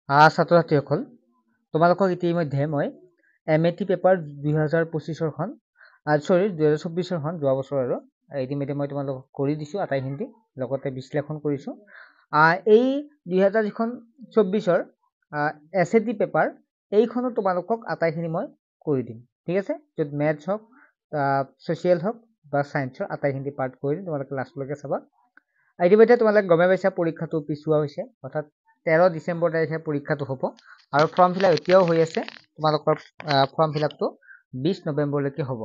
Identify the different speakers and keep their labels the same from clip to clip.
Speaker 1: ছাত্ৰ ছাত্ৰীসকল তোমালোকক ইতিমধ্যে মই MAT পেপাৰ 2025 খন সৰি 2024 খন যোৱা বছৰ আৰু ইতিমধ্যে মই তোমালোকক কৰি দিছো আটাইখিনি লগতে বিশ্লেষণ কৰিছো এই 2024 SAT পেপাৰ এইখনো তোমালোকক আটাইখিনি মই কৰি দিম ঠিক আছে য'ত মেথছ হওক ছ'চিয়েল হওক বা সায়েন্সৰ আটাইখিনি পাৰ্ট কৰি দিম তোমালোকে লাষ্টলৈকে চাবা ইতিমধ্যে তোমালোকে গমে পাইছা পৰীক্ষাটো পিছুৱা হৈছে অৰ্থাৎ 13 ডিচেম্বৰ তাৰিখে পৰীক্ষাটো হ'ব আৰু ফৰ্ম ফিলআপ এতিয়াও হৈ আছে তোমালোকৰ ফৰ্ম ফিলআপটো 20 নৱেম্বৰলৈকে হ'ব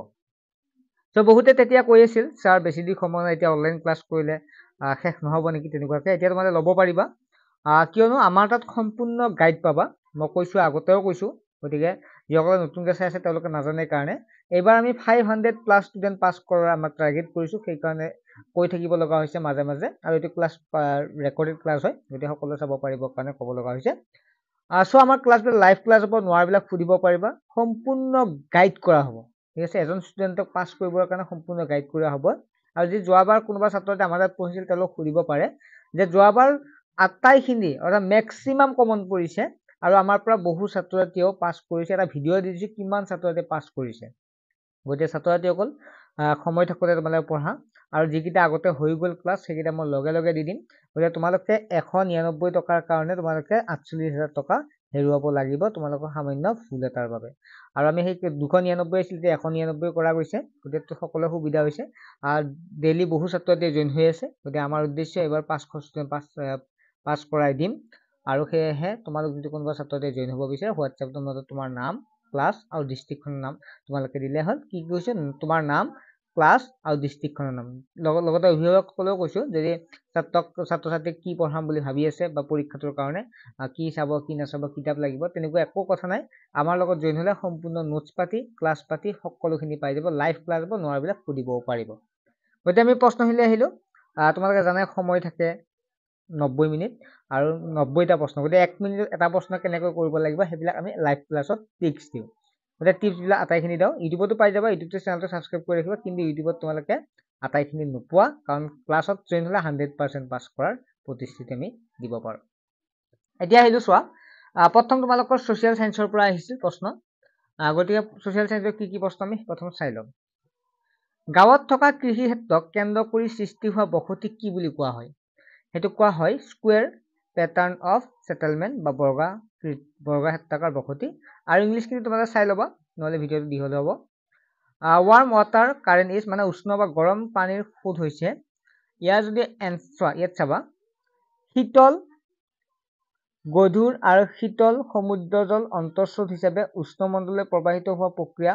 Speaker 1: তো বহুতে তেতিয়া কৈ আছিল স্যাৰ বেছি দিন সময় নাই এতিয়া অনলাইন ক্লাছ কৰিলে শেষ নহব নেকি তেনেকুৱাকৈ এতিয়া তোমালোকে ল'ব পাৰিবা কিয়নো আমাৰ তাত সম্পূৰ্ণ গাইড পাবা মই কৈছো আগতেও কৈছো গতিকে যিসকলে নতুনকৈ চাই আছে তেওঁলোকে নাজানে কাৰণে এইবাৰ আমি 500+ ষ্টুডেণ্ট পাছ কৰাৰ আমাৰ টাৰ্গেট কৰিছো সেইকাৰণে কৈ থাকিব লগা হৈছে মাজে মাজে আৰু এইটো ক্লাছ ৰেকৰ্ডেড ক্লাছ হয় গতিকে সকলোৱে চাব পাৰিব কাৰণে ক'ব লগা হৈছে সো আমাৰ ক্লাছবিলাক লাইভ ক্লাছ হ'ব নোৱাৰবিলাক সুধিব পাৰিবা সম্পূৰ্ণ গাইড কৰা হ'ব ঠিক আছে এজন ষ্টুডেণ্টক পাছ কৰিবৰ কাৰণে সম্পূৰ্ণ গাইড কৰা হ'ব আৰু যদি যোৱাবাৰ কোনোবা ছাত্ৰই আমাৰ তাত পঢ়িছিল তেওঁলোকক সুধিব পাৰে যে যোৱাবাৰ আটাইখিনি অৰ্থাৎ মেক্সিমাম কমন পৰিছে আৰু আমাৰ পৰা বহু ছাত্ৰ ছাত্ৰীও পাছ কৰিছে এটা ভিডিঅ' দি দিছো কিমান ছাত্ৰ ছাত্ৰীয়ে পাছ কৰিছে গতিকে ছাত্ৰ ছাত্ৰীসকল সময় থাকোঁতে তোমালোকে পঢ়া আৰু যিকেইটা আগতে হৈ গ'ল ক্লাছ সেইকেইটা মই লগে লগে দি দিম গতিকে তোমালোকে 199 টকাৰ কাৰণে তোমালোকে 48,000 টকা হেৰুৱাব লাগিব তোমালোকৰ সামান্য ফুল এটাৰ বাবে আৰু আমি সেই 299 আছিল যে 199 কৰা গৈছে গতিকে সকলো সুবিধা হৈছে ডেইলি বহু ছাত্ৰ ছাত্ৰী জইন হৈ আছে গতিকে আমাৰ উদ্দেশ্য এবাৰ 500 ষ্টুডেণ্ট পাছ কৰাই দিম আৰু সেয়েহে তোমালোক যদি কোনোবা ছাত্ৰ ছাত্ৰী জইন হ'ব বিচাৰে হোৱাটছএপত তোমালোকে তোমাৰ নাম ক্লাছ আৰু ডিষ্ট্ৰিক্টখনৰ নাম তোমালোকে দিলে হ'ল কি কৈছে তোমাৰ নাম ক্লাছ আৰু ডিষ্ট্ৰিক্টখনৰ নাম লগতে অভিভাৱকসকলেও কৈছো যদি ছাত্ৰ ছাত্ৰীক কি পঢ়াম বুলি ভাবি আছে বা পৰীক্ষাটোৰ কাৰণে কি চাব কি নাচাব কিতাপ লাগিব তেনেকুৱা একো কথা নাই আমাৰ লগত জইন হ'লে সম্পূৰ্ণ নোটছ পাতি ক্লাছ পাতি সকলোখিনি পাই যাব লাইভ ক্লাছ হ'ব নোৱাৰবিলাক সুধিবও পাৰিব গতিকে আমি প্ৰশ্নখিনি আহিলো তোমালোকে জানে সময় থাকে 90 মিনিট আৰু 90টা প্ৰশ্ন গতিকে 1 মিনিটত এটা প্ৰশ্ন কেনেকৈ কৰিব লাগিব সেইবিলাক আমি লাইভ ক্লাছত টিপছ দিওঁ গতিকে টিপছবিলাক আটাইখিনি দিওঁ ইউটিউবতো পাই যাবা ইউটিউব চেনেলটো ছাবস্ক্ৰাইব কৰি ৰাখিবা কিন্তু ইউটিউবত তোমালোকে আটাইখিনি নোপোৱা কাৰণ ক্লাছত জইন হ'লে 100% পাছ কৰাৰ প্ৰতিশ্ৰুতি আমি দিব পাৰোঁ এতিয়া আহিলো চোৱা প্ৰথম তোমালোকৰ ছ'চিয়েল সায়েন্সৰ পৰা আহিছিল প্ৰশ্ন গতিকে ছ'চিয়েল সায়েন্সৰ কি প্ৰশ্ন আমি প্ৰথম চাই ল'ম গাঁৱত থকা কৃষি ক্ষেত্ৰক কেন্দ্ৰ কৰি সৃষ্টি হোৱা বসতি কি বুলি কোৱা হয় সেইটো কোৱা হয় স্কুৱেৰ পেটাৰ্ণ অফ সেটেলমেন্ট বা বৰ্গাক্ষেত্ৰাকাৰ বসতি আৰু ইংলিছখিনি তোমালোকে চাই ল'বা নহ'লে ভিডিঅ'টো দীঘল হ'ব ৱাৰ্ম ৱাটাৰ কাৰেণ্ট ইজ মানে উষ্ণ বা গৰম পানীৰ সোঁত হৈছে ইয়াৰ যদি ইয়াত চাবা শীতল গধুৰ আৰু শীতল সমুদ্ৰ জল অন্তঃস্ৰোত হিচাপে উষ্ণমণ্ডললৈ প্ৰবাহিত হোৱা প্ৰক্ৰিয়া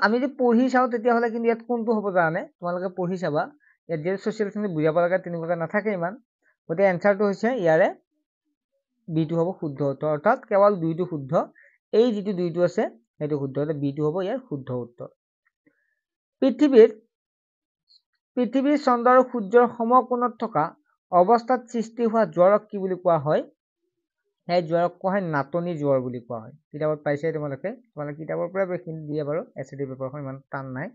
Speaker 1: আমি যদি পঢ়ি চাওঁ তেতিয়াহ'লে কিন্তু ইয়াত কোনটো হ'ব জানানে তোমালোকে পঢ়ি চাবা ইয়াত যে ছ'চিয়েল সায়েন্স বুজাব লগা তেনেকুৱাকৈ নাথাকে ইমান গতিকে এনচাৰটো হৈছে ইয়াৰে বিটো হ'ব শুদ্ধ উত্তৰ অৰ্থাৎ কেৱল দুইটো শুদ্ধ এই যিটো দুইটো আছে সেইটো শুদ্ধ হলে বিটো হ'ব ইয়াৰ শুদ্ধ উত্তৰ পৃথিৱীৰ চন্দ্ৰ আৰু সূৰ্যৰ সমকোণত থকা অৱস্থাত সৃষ্টি হোৱা জ্বৰক কি বুলি কোৱা হয় সেই জ্বৰক কোৱা হয় নাটনি জ্বৰ বুলি কোৱা হয় কিতাপত পাইছে তোমালোকে কিতাপৰ পৰা এইখিনি দিয়ে বাৰু SAT পেপাৰখন ইমান টান নাই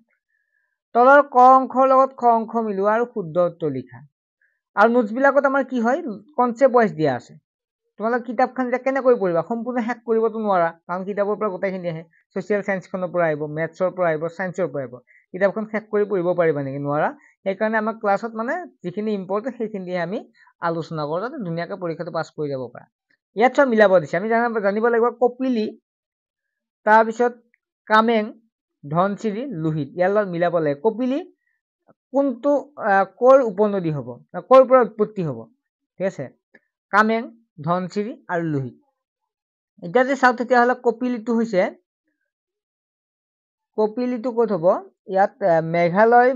Speaker 1: তলৰ ক অংশৰ লগত খ অংশ মিলোৱা আৰু শুদ্ধ উত্তৰ লিখা আৰু নোটছবিলাকত আমাৰ কি হয় কনচেপ্ট ৱাইজ দিয়া আছে তোমালোকে কিতাপখন যে কেনেকৈ পঢ়িবা সম্পূৰ্ণ শেষ কৰিবতো নোৱাৰা কাৰণ কিতাপৰ পৰা গোটেইখিনি আহে ছ'চিয়েল সায়েন্সখনৰ পৰা আহিব মেথছৰ পৰা আহিব সায়েন্সৰ পৰা আহিব কিতাপখন শেষ কৰি পঢ়িব পাৰিবা নেকি নোৱাৰা সেইকাৰণে আমাৰ ক্লাছত মানে যিখিনি ইম্পৰ্টেণ্ট সেইখিনি আমি আলোচনা কৰোঁ যাতে ধুনীয়াকৈ পৰীক্ষাটো পাছ কৰি যাব পাৰা ইয়াত চব মিলাব দিছে আমি জানিব লাগিব কপিলি তাৰপিছত কামেং ধনশিৰি লোহিত ইয়াৰ লগত মিলাব লাগে কপিলি কোনটো কৰ উপনদী হ'ব কৰ পৰা উৎপত্তি হ'ব ঠিক আছে কামেং ধনশিৰি আৰু লোহিত এতিয়া যদি চাওঁ তেতিয়াহ'লে কপিলিটো ক'ত হ'ব ইয়াত মেঘালয়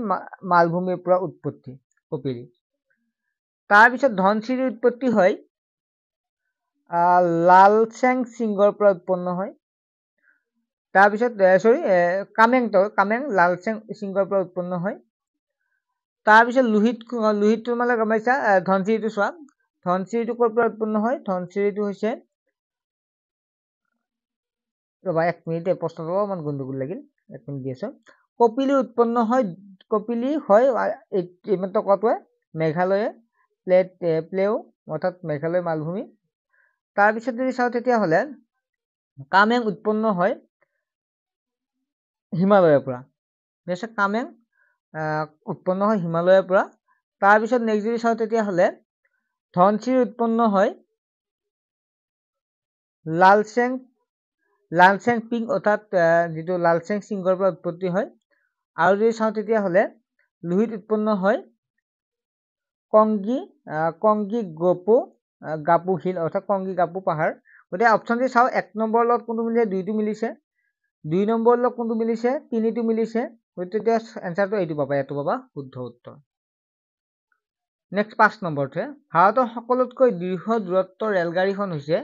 Speaker 1: মালভূমিৰ পৰা উৎপত্তি কপিলি তাৰপিছত ধনশিৰি উৎপত্তি হয় লালচেং সিংহৰ পৰা উৎপন্ন হয় তাৰপিছত কামেং লালচেং সিংহৰ পৰা উৎপন্ন হয় তাৰপিছত লোহিতটো মানে গম পাইছা ধনশিৰিটো চোৱা ধনশিৰিটো ক'ৰ পৰা উৎপন্ন হয় ধনশিৰিটো হৈছে ৰবা 1 মিনিট প্ৰশ্নটো অকমান গণ্ডগোল লাগিল 1 মিনিট দি আছো কপিলি উৎপন্ন হয় এইমাত্ৰ কোৱাটোৱে মেঘালয়ে প্লেউ অৰ্থাৎ মেঘালয় মালভূমি তাৰপিছত যদি চাওঁ তেতিয়াহ'লে কামেং উৎপন্ন হয় হিমালয়ৰ পৰা। ঠিক আছে, কামেং উৎপন্ন হয় হিমালয়ৰ পৰা। তাৰপিছত নেক্সট যদি চাওঁ তেতিয়াহ'লে ধনশিৰি উৎপন্ন হয় লালচেং পিং অৰ্থাৎ যিটো লালচেং সিংহৰ পৰা উৎপত্তি হয়। আৰু যদি চাওঁ তেতিয়াহ'লে লোহিত উৎপন্ন হয় কংগী গাপু হিল অৰ্থাৎ কংগী গাপু পাহাৰ। গতিকে অপশ্যন দি চাওঁ 1 নম্বৰৰ লগত কোনটো মিলিছে, 2টো মিলিছে, 2 নম্বৰৰ লগত কোনটো মিলিছে, 3টো মিলিছে। গতিকে তেতিয়া এনচাৰটো এইটো পাবা, এইটো পাবা শুদ্ধ উত্তৰ। নেক্সট 5 নম্বৰটোৱে ভাৰতৰ সকলোতকৈ দীৰ্ঘ দূৰত্বৰ ৰেলগাড়ীখন হৈছে,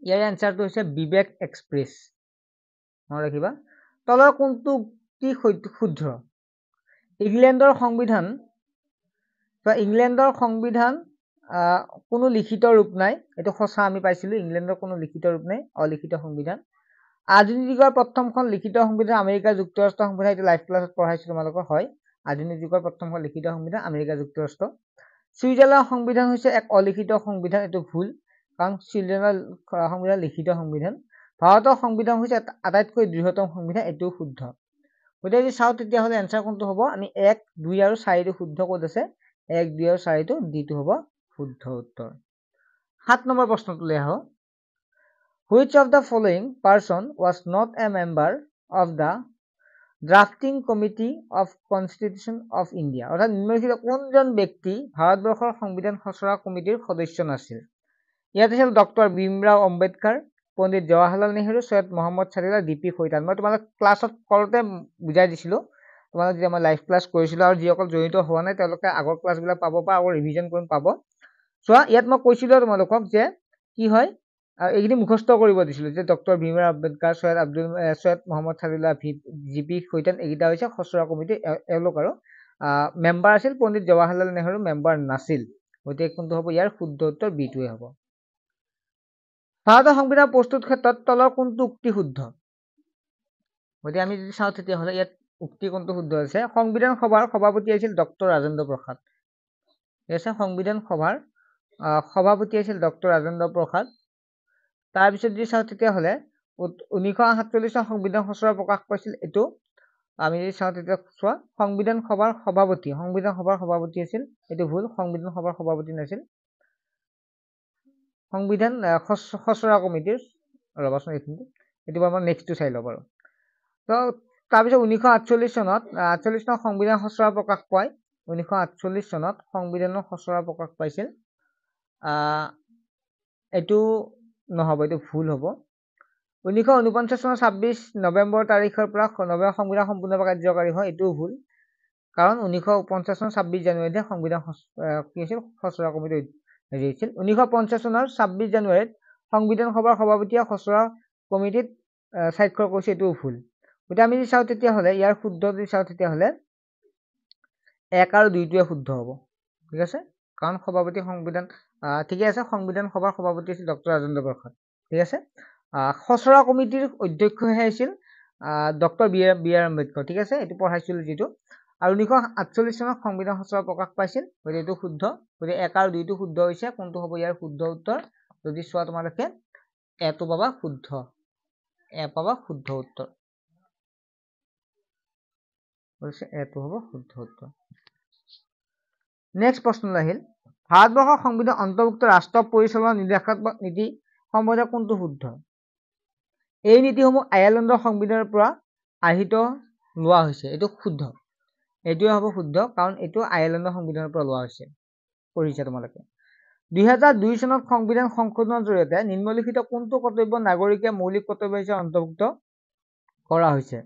Speaker 1: ইয়াৰ এনচাৰটো হৈছে বিবেক এক্সপ্ৰেছ। মনত ৰাখিবা। তলৰ কোনটো উক্তি শুদ্ধ? ইংলেণ্ডৰ সংবিধান কোনো লিখিত ৰূপ নাই, এইটো সঁচা, আমি পাইছিলো ইংলেণ্ডৰ কোনো লিখিত ৰূপ নাই, অলিখিত সংবিধান। আধুনিক যুগৰ প্ৰথমখন লিখিত সংবিধান আমেৰিকা যুক্তৰাষ্ট্ৰৰ সংবিধান, এইটো লাইভ ক্লাছত পঢ়াইছো তোমালোকক। হয়, আধুনিক যুগৰ প্ৰথমখন লিখিত সংবিধান আমেৰিকা যুক্তৰাষ্ট্ৰ। ছুইজাৰলেণ্ডৰ সংবিধান হৈছে এক অলিখিত সংবিধান, এইটো ভুল, কাৰণ ছুইজাৰলেণ্ডৰ সংবিধান লিখিত সংবিধান। ভাৰতৰ সংবিধান হৈছে আটাইতকৈ দৃঢ়তম সংবিধান, এইটোও শুদ্ধ। গতিকে যদি চাওঁ তেতিয়াহ'লে এনচাৰ কোনটো হ'ব? আমি 1, 2 আৰু 4টো শুদ্ধ ক'ত আছে? 1, 2 আৰু 4টো ডিটো হ'ব শুদ্ধ উত্তৰ। 7 নম্বৰ প্ৰশ্নটোলৈ আহো। Which of the following person was not a member of the drafting committee of Constitution of India? অৰ্থাৎ নিম্নলিখিত কোনজন ব্যক্তি ভাৰতবৰ্ষৰ সংবিধান খচৰা কমিটিৰ সদস্য নাছিল? ইয়াত আছিল ডক্টৰ ভীমৰাও আম্বেদকাৰ, পণ্ডিত জৱাহৰলাল নেহৰু, সৈয়দ মহম্মদ ছাদিলা, ডিপি খৈতান। মই তোমালোক ক্লাছত কৰোঁতে বুজাই দিছিলো, তোমালোক যেতিয়া মই লাইভ ক্লাছ কৰিছিলো, আৰু যিসকল জড়িত হোৱা নাই তেওঁলোকে আগৰ ক্লাছবিলাক পাব বা আকৌ ৰিভিজন কৰি পাব। চোৱা, ইয়াত মই কৈছিলো তোমালোকক যে কি হয়, এইখিনি মুখস্থ কৰিব দিছিলো যে ডক্টৰ ভীমৰাও আম্বেদকাৰ, সৈয়দ মহম্মদ ছাদিলা, জিপি খৈতান, এইকেইটা হৈছে খচৰা কমিটি, এওঁলোক আৰু মেম্বাৰ আছিল। পণ্ডিত জৱাহৰলাল নেহৰু মেম্বাৰ নাছিল। গতিকে কোনটো হ'ব ইয়াৰ শুদ্ধ উত্তৰ? বিটোৱে হ'ব। ভাৰতৰ সংবিধান প্ৰস্তুত ক্ষেত্ৰত তলৰ কোনটো উক্তি শুদ্ধ? গতিকে আমি যদি চাওঁ তেতিয়াহ'লে ইয়াত উক্তি কোনটো শুদ্ধ হৈছে? সংবিধান সভাৰ সভাপতি আছিল ডক্টৰ ৰাজেন্দ্ৰ প্ৰসাদ। ঠিক আছে, সংবিধান সভাৰ সভাপতি আছিল ডক্টৰ ৰাজেন্দ্ৰ প্ৰসাদ। তাৰপিছত যদি চাওঁ তেতিয়াহ'লে 1948 চনত সংবিধান খচৰা প্ৰকাশ পাইছিল, এইটো আমি যদি চাওঁ তেতিয়া চোৱা, সংবিধান সভাৰ সভাপতি আছিল, এইটো ভুল, সংবিধান সভাৰ সভাপতি নাছিল, সংবিধান খচৰা কমিটিৰ, ৰবাচোন এইখিনি, এইটো আমাৰ নেক্সটটো চাই ল'ব পাৰোঁ। তো তাৰপিছত 1948 চনত সংবিধান খচৰা প্ৰকাশ পায়, 1948 চনত সংবিধানৰ খচৰা প্ৰকাশ পাইছিল, এইটো নহ'ব, এইটো ভুল হ'ব। 1949 চনৰ 26 নৱেম্বৰ তাৰিখৰ পৰা সংবিধান সম্পূৰ্ণভাৱে কাৰ্যকাৰী হয়, এইটোও ভুল, কাৰণ 1950 চনৰ 26 জানুৱাৰীতে সংবিধান কি হৈছিল? খচৰা কমিটি হেৰি হৈছিল। 1950 চনৰ 26 জানুৱাৰীত সংবিধান সভাৰ সভাপতিয়ে খচৰা কমিটিত স্বাক্ষৰ কৰিছে, এইটোও ভুল। গতিকে আমি যদি চাওঁ তেতিয়াহ'লে ইয়াৰ শুদ্ধ যদি চাওঁ তেতিয়াহ'লে 1 আৰু 2টোৱে শুদ্ধ হ'ব। ঠিক আছে, কাৰণ সভাপতি সংবিধান ঠিকে আছে, সংবিধান সভাৰ সভাপতি আছিল ডক্টৰ ৰাজেন্দ্ৰ প্ৰসাদ। ঠিক আছে, খচৰা কমিটিৰ অধ্যক্ষহে আছিল ডক্টৰ বি আৰ আম্বেদকাৰ। ঠিক আছে, এইটো পঢ়াইছিলো যিটো। আৰু 1948 চনত সংবিধান খচৰা প্ৰকাশ পাইছিল, গতিকে এইটো শুদ্ধ। গতিকে 1 আৰু 2টো শুদ্ধ হৈছে। কোনটো হ'ব ইয়াৰ শুদ্ধ উত্তৰ? যদি চোৱা তোমালোকে এটো পাবা শুদ্ধ, পাবা শুদ্ধ উত্তৰ, এটো হ'ব শুদ্ধ উত্তৰ। নেক্সট প্ৰশ্নলৈ আহিল, ভাৰতবৰ্ষৰ সংবিধান অন্তৰ্ভুক্ত ৰাষ্ট্ৰ পৰিচালনা নিৰ্দেশাত্মক নীতি সম্বন্ধে কোনটো শুদ্ধ? এই নীতিসমূহ আয়াৰলেণ্ডৰ সংবিধানৰ পৰা আহিত লোৱা হৈছে, এইটো শুদ্ধ, এইটোৱে হ'ব শুদ্ধ, কাৰণ এইটো আয়াৰলেণ্ডৰ সংবিধানৰ পৰা লোৱা হৈছে। পঢ়িছা তোমালোকে। 2002 চনত সংবিধান সংশোধনৰ জৰিয়তে নিম্নলিখিত কোনটো কৰ্তব্য নাগৰিকে মৌলিক কৰ্তব্য হিচাপে অন্তৰ্ভুক্ত কৰা হৈছে?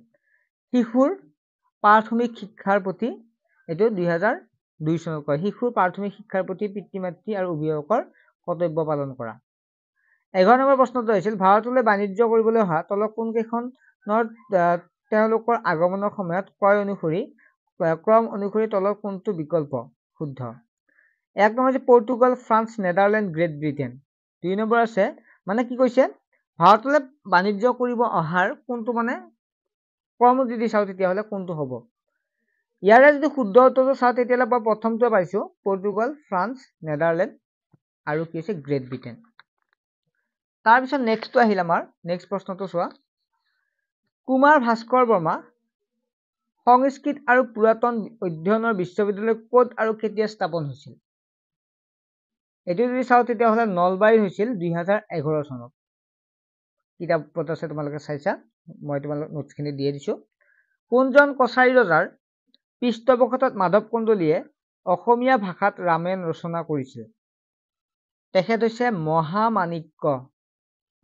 Speaker 1: শিশুৰ প্ৰাথমিক শিক্ষাৰ প্ৰতি, এইটো 2002 চনত কয়, শিশুৰ প্ৰাথমিক শিক্ষাৰ প্ৰতি পিতৃ মাতৃ আৰু অভিভাৱকৰ কৰ্তব্য পালন কৰা। 11 নম্বৰ প্ৰশ্নটো হৈছিল, ভাৰতলৈ বাণিজ্য কৰিবলৈ অহা তলৰ কোনকেইখনৰ তেওঁলোকৰ আগমনৰ সময়ত ক্ৰম অনুসৰি তলৰ কোনটো বিকল্প শুদ্ধ? 1 নম্বৰ হৈছে Portugal, France, Netherland, Great Britain. 2 নম্বৰ আছে, মানে কি কৈছে, ভাৰতলৈ বাণিজ্য কৰিব অহাৰ কোনটো মানে ক্ৰম যদি চাওঁ তেতিয়াহ'লে কোনটো হ'ব? ইয়াৰে যদি শুদ্ধ উত্তৰটো চাওঁ তেতিয়াহ'লে মই প্ৰথমটোৱে পাইছো, পৰ্তুগাল, ফ্ৰান্স, নেদাৰলেণ্ড আৰু কি হৈছে গ্ৰেট ব্ৰিটেইন। তাৰ পিছত নেক্সটটো আহিল আমাৰ নেক্সট প্ৰশ্নটো চোৱা কুমাৰ ভাস্কৰ বৰ্মা সংস্কৃত আৰু পুৰাতন অধ্যয়নৰ বিশ্ববিদ্যালয় ক'ত আৰু কেতিয়া স্থাপন হৈছিল এটো যদি চাও তেতিয়াহ'লে নলবাৰীত হৈছিল 2011 চনত কিতাপত আছে তোমালোকে চাইছা মই তোমালোকক নোটছখিনি দিয়ে দিছো কোনজন কছাৰী ৰজাৰ পৃষ্ঠপোষকতাত মাধৱ কন্দলীয়ে অসমীয়া ভাষাত ৰামায়ণ ৰচনা কৰিছিল তেখেত হৈছে মহামাণিক্য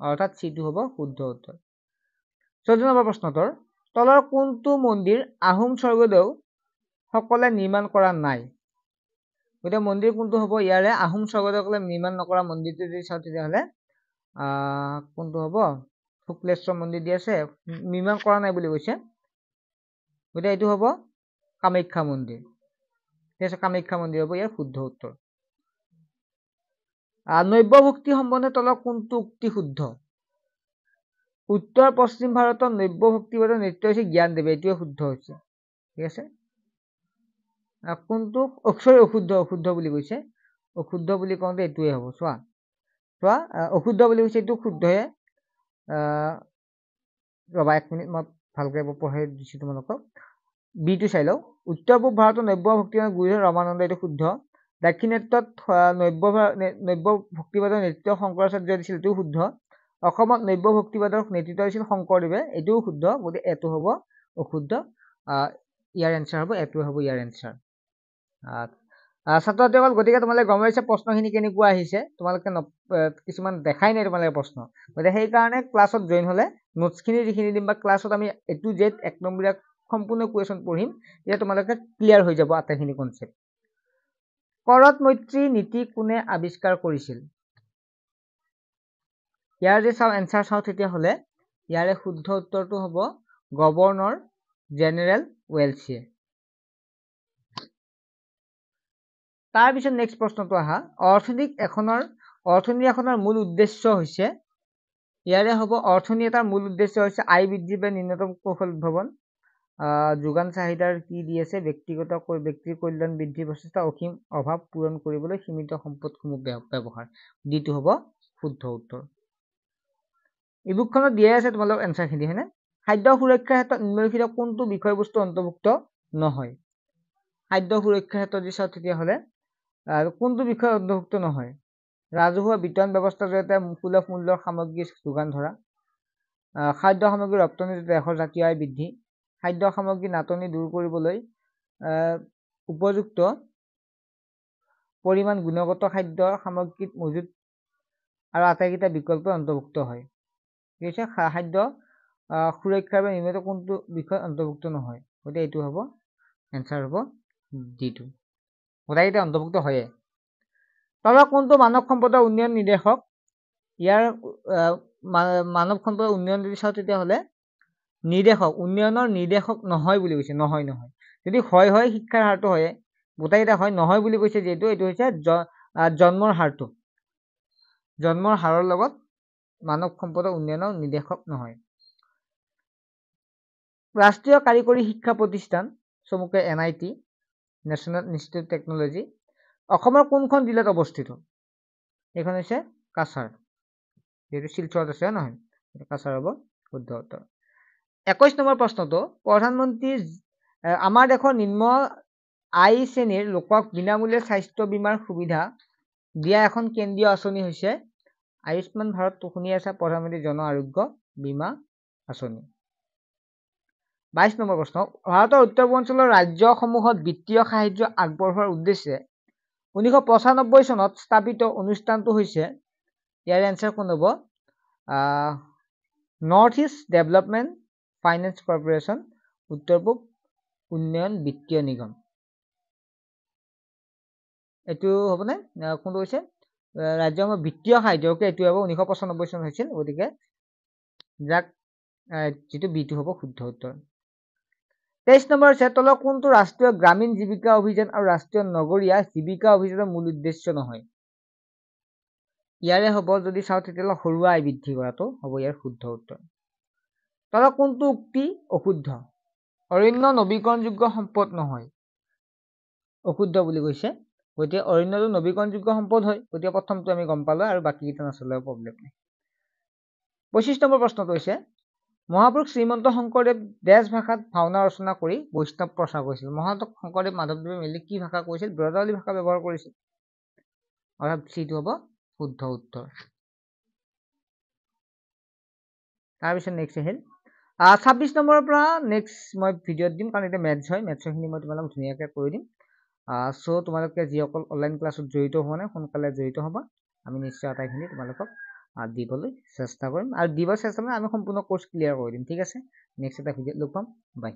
Speaker 1: অৰ্থাৎ সিটো হ'ব শুদ্ধ উত্তৰ 14 নম্বৰ প্ৰশ্নটোৰ তলৰ কোনটো মন্দিৰ আহোম স্বৰ্গদেউ সকলে নিৰ্মাণ কৰা নাই গতিকে মন্দিৰ কোনটো হ'ব ইয়াৰে আহোম স্বৰ্গদেউসকলে নিৰ্মাণ নকৰা মন্দিৰটো যদি চাও তেতিয়াহ'লে কোনটো হ'ব শুক্লেশ্বৰ মন্দিৰ দি আছে নিৰ্মাণ কৰা নাই বুলি কৈছে গতিকে এইটো হ'ব কামাখ্যা মন্দিৰ ঠিক আছে কামাখ্যা মন্দিৰ হ'ব ইয়াৰ শুদ্ধ উত্তৰ নব্য ভক্তি সম্বন্ধে তলৰ কোনটো উক্তি শুদ্ধ উত্তৰ পশ্চিম ভাৰতৰ নব্য ভক্তিবাদৰ নৃত্য হৈছে জ্ঞানদেৱ এইটোৱে শুদ্ধ হৈছে ঠিক আছে কোনটো অশুদ্ধ বুলি কৈছে অশুদ্ধ বুলি কওঁতে এইটোৱে হ'ব চোৱা অশুদ্ধ বুলি কৈছে এইটো শুদ্ধহে ৰবা 1 মিনিট মই ভালকৈ পঢ়াই দিছো তোমালোকক বিটো চাই লও উত্তৰ পূব ভাৰতৰ নব্য ভক্তিবাদৰ গুৰু ৰামানন্দ এইটো শুদ্ধ দাক্ষিণাত্যত নব্য ভক্তিবাদৰ নেতৃত্ব শংকৰাচাৰ্য দিছিল এইটো শুদ্ধ অসমত নব্য ভক্তিবাদৰ নেতৃত্ব দিছিল শংকৰদেৱে এইটো শুদ্ধ গতিকে এটো হ'ব অশুদ্ধ ইয়াৰ এনসাৰ হ'ব এটোৱে হ'ব ইয়াৰ এনসাৰ ছাত্ৰসকল গতিকে তোমালোকে গম পাইছা প্ৰশ্নখিনি কেনেকুৱা আহিছে তোমালোকে কিছুমান দেখাই নাই তোমালোকে প্ৰশ্ন গতিকে সেই কাৰণে ক্লাছত জয়েন হলে নোটছখিনি যিখিনি দিম বা ক্লাছত আমি A to Z 1 নম্বৰীয়া সম্পূৰ্ণ কুৱেশ্যন পঢ়িম তেতিয়া তোমালোকে ক্লিয়াৰ হৈ যাব আটাইখিনি কনসেপ্ট কৰত মৈত্ৰী নীতি কোনে আৱিষ্কাৰ কৰিছিল ইয়াৰ যে চাও এনসাৰ চাও তেতিয়াহ'লে ইয়াৰে শুদ্ধ উত্তৰটো হ'ব গভৰ্ণৰ জেনেৰেল ওয়েলছিয়ে তাৰ পিছত নেক্সট প্ৰশ্নটো আহা অৰ্থনীতি এখনৰ মূল উদ্দেশ্য হৈছে ইয়াৰে হ'ব অৰ্থনীতি এটাৰ মূল উদ্দেশ্য হৈছে আয় বৃদ্ধি বা ন্যূনতম কৌশল উদ্ভাৱন যোগান চাহিদাৰ কি দি আছে ব্যক্তিৰ কল্যাণ বৃদ্ধি প্ৰচেষ্টা অসীম অভাৱ পূৰণ কৰিবলৈ সীমিত সম্পদসমূহ ব্যৱহাৰ দিটো হ'ব শুদ্ধ উত্তৰ ইবুকখনত দিয়া আছে তোমালোক এনসাৰখিনি হয়নে খাদ্য সুৰক্ষাৰ ক্ষেত্ৰত নিম্নলিখিত কোনটো বিষয়বস্তু অন্তৰ্ভুক্ত নহয় খাদ্য সুৰক্ষাৰ ক্ষেত্ৰত যদি চাও তেতিয়াহ'লে কোনটো বিষয় অন্তৰ্ভুক্ত নহয় ৰাজহুৱা বিতৰণ ব্যৱস্থাৰ জৰিয়তে সুলভ মূল্যৰ সামগ্ৰী যোগান ধৰা খাদ্য সামগ্ৰী ৰপ্তানি দেশৰ জাতীয় আয় বৃদ্ধি খাদ্য সামগ্ৰী নাটনি দূৰ কৰিবলৈ উপযুক্ত পৰিমাণ গুণগত খাদ্য সামগ্ৰীত মজুত আৰু আটাইকেইটা বিকল্প অন্তৰ্ভুক্ত হয় ঠিক আছে খাদ্য সুৰক্ষাৰ বাবে নিৰ্মিত কোনটো বিষয় অন্তৰ্ভুক্ত নহয় গতিকে এইটো হ'ব এনসাৰ হ'ব ডিটো গোটেইকেইটা অন্তৰ্ভুক্ত হয়ে তলৰ কোনটো মানৱ সম্পদৰ উন্নয়ন নিৰ্দেশক ইয়াৰ মানৱ সম্পদৰ উন্নয়ন যদি চাও তেতিয়াহ'লে নিৰ্দেশক উন্নয়নৰ নিৰ্দেশক নহয় বুলি কৈছে নহয় যদি হয় শিক্ষাৰ হাৰটো হয় গোটেইকেইটা হয় নহয় বুলি কৈছে যেটো এইটো হৈছে জন্মৰ হাৰৰ লগত মানৱ সম্পদৰ উন্নয়নৰ নিৰ্দেশক নহয় ৰাষ্ট্ৰীয় কাৰিকৰী শিক্ষা প্ৰতিষ্ঠান চমুকৈ NIT নেশ্যনেল ইনষ্টিটিউট টেকনলজি অসমৰ কোনখন জিলাত অৱস্থিত এইখন হৈছে কাছাৰ যেটো শিলচৰত আছে নহয় কাছাৰ হ'ব শুদ্ধ উত্তৰ 21 নম্বৰ প্ৰশ্নটো প্ৰধানমন্ত্ৰী আমাৰ দেশৰ নিম্ন আই শ্ৰেণীৰ লোকক বিনামূলীয়া স্বাস্থ্য বীমাৰ সুবিধা দিয়া এখন কেন্দ্ৰীয় আঁচনি হৈছে আয়ুষ্মান ভাৰত শুনি আছে প্ৰধানমন্ত্ৰী জন আৰোগ্য বীমা আঁচনি 22 নম্বৰ প্ৰশ্ন ভাৰতৰ উত্তৰ পূৰ্বাঞ্চলৰ ৰাজ্যসমূহত বিত্তীয় সাহায্য আগবঢ়োৱাৰ উদ্দেশ্যে 1995 চনত স্থাপিত অনুষ্ঠানটো হৈছে ইয়াৰ এনসাৰ কোন হ'ব north east development finance corporation উত্তৰ পূব উন্নয়ন বিত্তীয় নিগম এইটো হ'বনে কোনটো হৈছে ৰাজ্যসমূহ বিত্তীয় সাহায্যকে এইটো হ'ব 1995 চনত হৈছিল গতিকে যাক যেটো বিটো হ'ব শুদ্ধ উত্তৰ 23 নম্বৰ আছে তলৰ কোনটো ৰাষ্ট্ৰীয় গ্ৰামীণ জীৱিকা অভিযান আৰু ৰাষ্ট্ৰীয় নগৰীয়া জীৱিকা অভিযানৰ মূল উদ্দেশ্য নহয় ইয়াৰে হ'ব যদি চাও তেতিয়াহ'লে সৰুৱা আয় বৃদ্ধি কৰাটো হ'ব ইয়াৰ শুদ্ধ উত্তৰ তলৰ কোনটো উক্তি অশুদ্ধ অৰণ্য নৱীকৰণযোগ্য সম্পদ নহয় অশুদ্ধ বুলি কৈছে গতিকে অৰণ্যটো নৱীকৰণযোগ্য সম্পদ হয় গতিকে প্ৰথমটো আমি গম পালো আৰু বাকি কেইটা নাচলে প্ৰব্লেম নাই 25 নম্বৰ প্ৰশ্নটো হৈছে মহাপুৰুষ শ্ৰীমন্ত শংকৰদেৱ দেশ ভাষাত ভাওনা ৰচনা কৰি বৈষ্ণৱ প্ৰচাৰ কৰিছিল। মহাপুৰুষ শংকৰদেৱ মাধৱদেৱে মিলি কি ভাষা কৈছিল? ব্ৰজাৱলী ভাষা ব্যৱহাৰ কৰিছিল। অৰ্থাৎ চিটো হ'ব শুদ্ধ উত্তৰ। তাৰপিছত নেক্সট আহিল 26 নম্বৰৰ পৰা নেক্সট মই ভিডিঅ'ত দিম, কাৰণ এতিয়া মেথছ হয়, মেথছৰখিনি মই তোমালোকক ধুনীয়াকৈ কৰি দিম। চ' তোমালোকে যিসকল অনলাইন ক্লাছত জড়িত হোৱা নাই সোনকালে জড়িত হ'বা। আমি নিশ্চয় আটাইখিনি তোমালোকক দিবলৈ চেষ্টা কৰিম, আৰু দিব চেষ্টা কৰিম আমি সম্পূৰ্ণ কোৰ্চ ক্লিয়াৰ কৰি দিম। ঠিক আছে, নেক্সট এটা ভিডিঅ'ত লগ পাম। বাই।